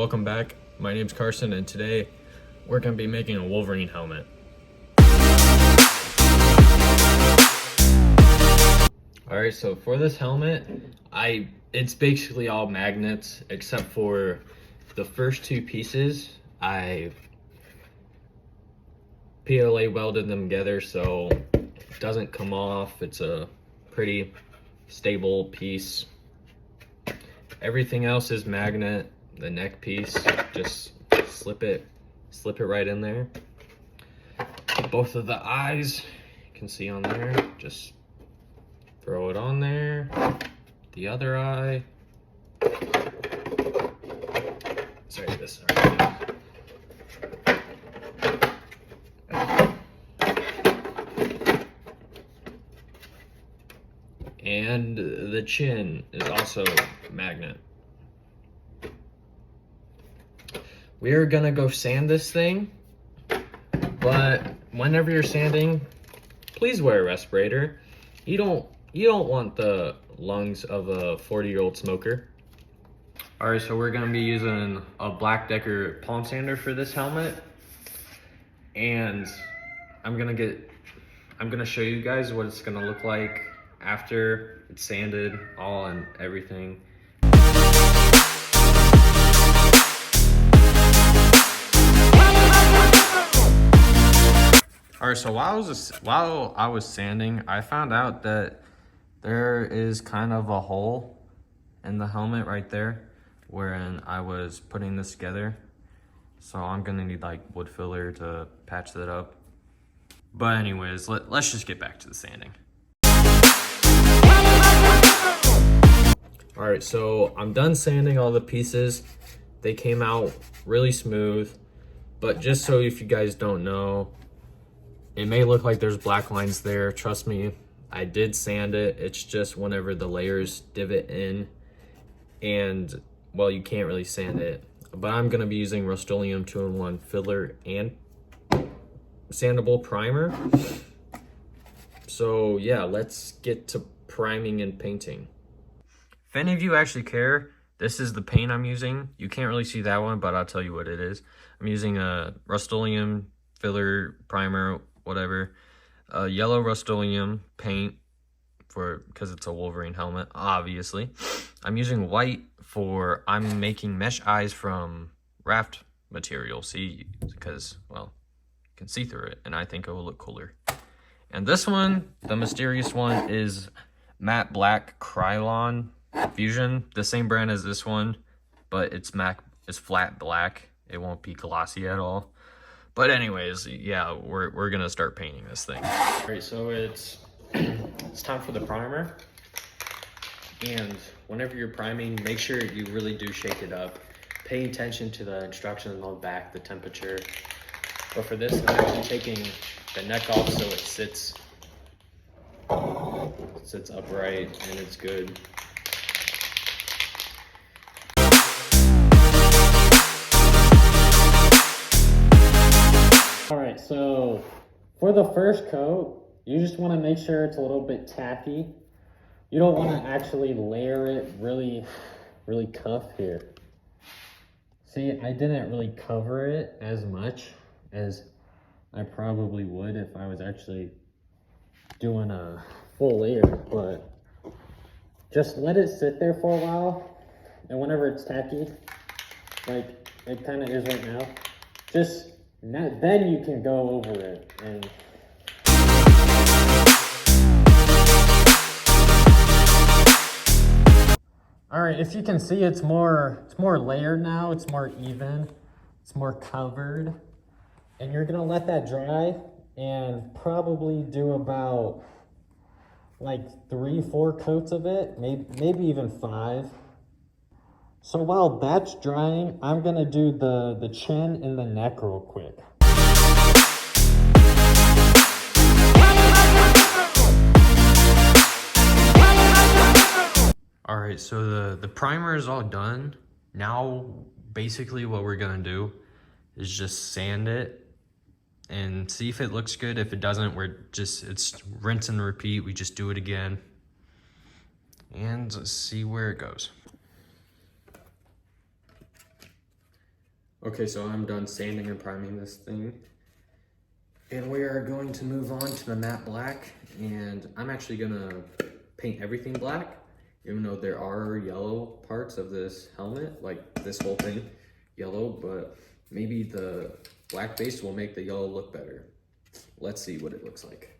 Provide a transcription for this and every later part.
Welcome back. My name's Carson, and today we're going to be making a Wolverine helmet. Alright, so for this helmet, it's basically all magnets except for the first two pieces. I PLA welded them together so it doesn't come off. It's a pretty stable piece. Everything else is magnet. The neck piece, just slip it right in there. Both of the eyes, you can see on there, just throw it on there. The other eye. Sorry, this. And the chin is also magnet. We are gonna go sand this thing, but whenever you're sanding, please wear a respirator. You don't want the lungs of a 40-year-old smoker. All right, so we're gonna be using a Black Decker palm sander for this helmet, and I'm gonna show you guys what it's gonna look like after it's sanded all and everything. All right, so while I was sanding, I found out that there is kind of a hole in the helmet right there wherein I was putting this together. So I'm gonna need like wood filler to patch that up. But anyways, let's just get back to the sanding. All right, so I'm done sanding all the pieces. They came out really smooth, but just so if you guys don't know, it may look like there's black lines there. Trust me, I did sand it. It's just whenever the layers divot in and, well, you can't really sand it. But I'm gonna be using Rust-Oleum 2-in-1 filler and sandable primer. So yeah, let's get to priming and painting. If any of you actually care, this is the paint I'm using. You can't really see that one, but I'll tell you what it is. I'm using a Rust-Oleum filler primer, whatever, yellow Rust-Oleum paint because it's a Wolverine helmet, obviously. I'm using white I'm making mesh eyes from raft material, see, because, well, you can see through it, and I think it will look cooler. And this one, the mysterious one, is matte black Krylon Fusion, the same brand as this one, but it's flat black. It won't be glossy at all. But anyways, yeah, we're gonna start painting this thing. All right, so it's time for the primer. And whenever you're priming, make sure you really do shake it up. Pay attention to the instructions on the back, the temperature. But for this, I'm actually taking the neck off so it sits upright and it's good. All right, so for the first coat, you just want to make sure it's a little bit tacky. You don't want to actually layer it really tough here. See, I didn't really cover it as much as I probably would if I was actually doing a full layer, but just let it sit there for a while, and whenever it's tacky, like it kind of is right now, then you can go over it. And all right, if you can see, it's more layered now. It's more even. It's more covered. And you're gonna let that dry and probably do about like 3-4 coats of it, maybe even 5. So while that's drying, I'm gonna do the chin and the neck real quick. All right, so the primer is all done. Now, basically what we're gonna do is just sand it and see if it looks good. If it doesn't, it's rinse and repeat. We just do it again and see where it goes. Okay, so I'm done sanding and priming this thing. And we are going to move on to the matte black. And I'm actually gonna paint everything black, even though there are yellow parts of this helmet, like this whole thing yellow, but maybe the black base will make the yellow look better. Let's see what it looks like.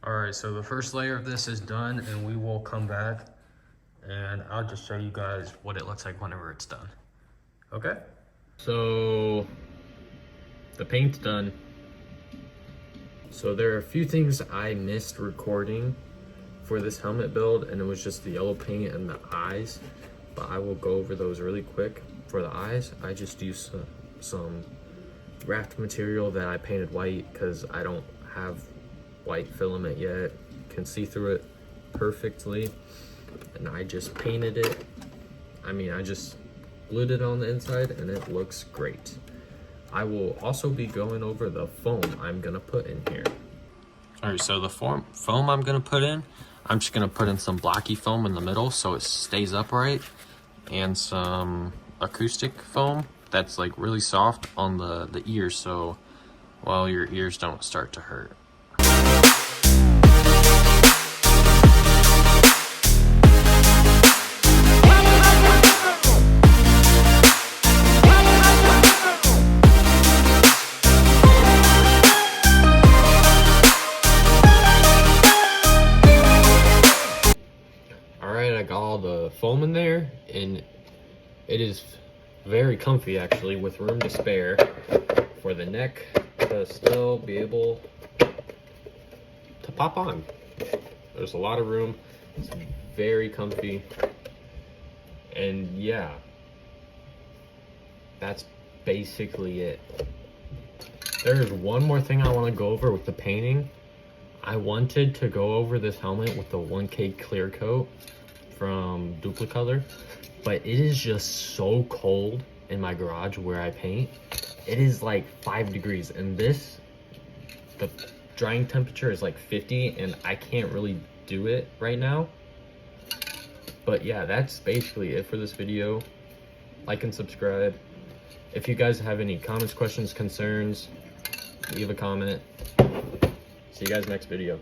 Alright, so the first layer of this is done, and we will come back and I'll just show you guys what it looks like whenever it's done. Okay? So the paint's done. So there are a few things I missed recording for this helmet build, and it was just the yellow paint and the eyes, but I will go over those really quick. For the eyes, I just used some raft material that I painted white because I don't have white filament yet. Can see through it perfectly, and I just painted it. I just glued it on the inside and it looks great. I will also be going over the foam I'm gonna put in here. All right, so the foam I'm gonna put in, I'm just gonna put in some blocky foam in the middle so it stays upright, and some acoustic foam that's like really soft on the ears, so while your ears don't start to hurt. I got all the foam in there, and it is very comfy actually, with room to spare for the neck to still be able to pop on. There's a lot of room. It's very comfy, and yeah, that's basically it. There's one more thing I want to go over with the painting. I wanted to go over this helmet with the 1K clear coat from Duplicolor, but it is just so cold in my garage where I paint. It is like 5 degrees, and the drying temperature is like 50, and I can't really do it right now. But yeah, that's basically it for this video. Like and subscribe. If you guys have any comments, questions, concerns, leave a comment. See you guys next video.